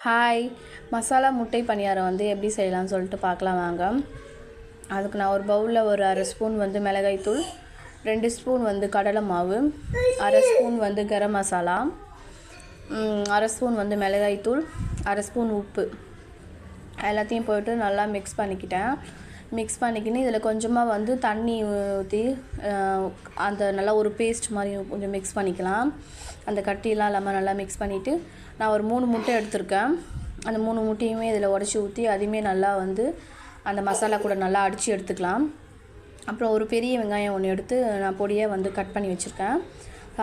Hi, masala முட்டை பணியாரம் வந்து எப்படி செய்யலாம்னு சொல்லிட்டு பார்க்கலாம் வாங்க. அதுக்கு நான் ஒரு பவுலில் ஒரு அரை ஸ்பூன் வந்து மிளகாய்த்தூள், 2 ஸ்பூன் வந்து கடலை மாவு, அரை ஸ்பூன் வந்து கரம் மசாலா, அரை ஸ்பூன் வந்து மிளகாய்த்தூள், அரை ஸ்பூன் உப்பு எல்லாத்தையும் போய்ட்டு நல்லா மிக்ஸ் பண்ணிக்கின்னு இதில் கொஞ்சமாக வந்து தண்ணி ஊற்றி அந்த நல்லா ஒரு பேஸ்ட் மாதிரி கொஞ்சம் மிக்ஸ் பண்ணிக்கலாம். அந்த கட்டிலாம் இல்லாமல் நல்லா மிக்ஸ் பண்ணிவிட்டு நான் ஒரு 3 முட்டை எடுத்திருக்கேன். அந்த 3 முட்டையுமே இதில் உடச்சி ஊற்றி அதையுமே நல்லா வந்து அந்த மசாலா கூட நல்லா அடித்து எடுத்துக்கலாம். அப்புறம் ஒரு பெரிய வெங்காயம் ஒன்று எடுத்து நான் பொடியாக வந்து கட் பண்ணி வச்சுருக்கேன்.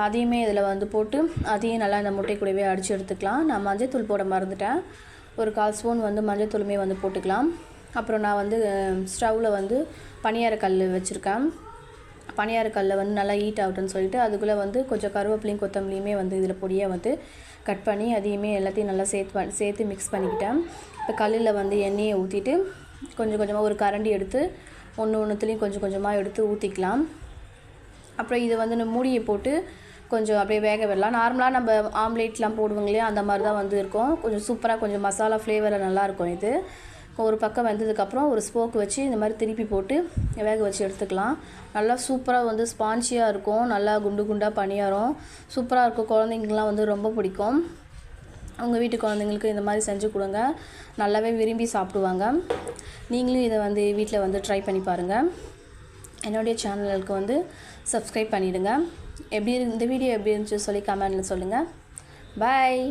அதையுமே இதில் வந்து போட்டு அதையும் நல்லா அந்த முட்டை கூடவே அடித்து எடுத்துக்கலாம். நான் மஞ்சள்தூள் போட மறந்துட்டேன். ஒரு 1/4 ஸ்பூன் வந்து மஞ்சள்தூளுமே வந்து போட்டுக்கலாம். அப்புறம் நான் வந்து ஸ்டவ்வில் வந்து பணியாரக்கல் வச்சுருக்கேன். பணியாரக்கல்லில் வந்து நல்லா ஹீட் ஆகட்டும்னு சொல்லிட்டு அதுக்குள்ளே வந்து கொஞ்சம் கருவேப்பிலையும் கொத்தமல்லியுமே வந்து இதில் பொடியாக வந்து கட் பண்ணி அதையுமே எல்லாத்தையும் நல்லா சேர்த்து மிக்ஸ் பண்ணிக்கிட்டேன். இப்போ கல்லில் வந்து எண்ணெயை ஊற்றிட்டு கொஞ்சம் கொஞ்சமாக ஒரு கரண்டி எடுத்து ஒன்றுத்துலேயும் கொஞ்சம் கொஞ்சமாக எடுத்து ஊற்றிக்கலாம். அப்புறம் இதை வந்து மூடியை போட்டு கொஞ்சம் அப்படியே வேக விடலாம். நார்மலாக நம்ம ஆம்லேட்லாம் போடுவோங்க இல்லையா, அந்த மாதிரி தான் வந்து இருக்கும். கொஞ்சம் சூப்பராக கொஞ்சம் மசாலா ஃப்ளேவரில் நல்லாயிருக்கும். இது ஒரு பக்கம் வெந்ததுக்கப்புறம் ஒரு ஸ்போக் வச்சு இந்த மாதிரி திருப்பி போட்டு வேக வச்சு எடுத்துக்கலாம். நல்லா சூப்பராக வந்து ஸ்பான்ச்சியாக இருக்கும். நல்லா குண்டு குண்டாக பணியாரம் சூப்பராக இருக்கும். குழந்தைங்கலாம் வந்து ரொம்ப பிடிக்கும். உங்கள் வீட்டு குழந்தைங்களுக்கு இந்த மாதிரி செஞ்சு கொடுங்க, நல்லாவே விரும்பி சாப்பிடுவாங்க. நீங்களும் இதை வந்து வீட்டில் வந்து ட்ரை பண்ணி பாருங்கள். என்னுடைய சேனலுக்கு வந்து சப்ஸ்கிரைப் பண்ணிவிடுங்க. இந்த வீடியோ எப்படி இருந்துச்சு சொல்லி கமெண்டில் சொல்லுங்கள். பாய்.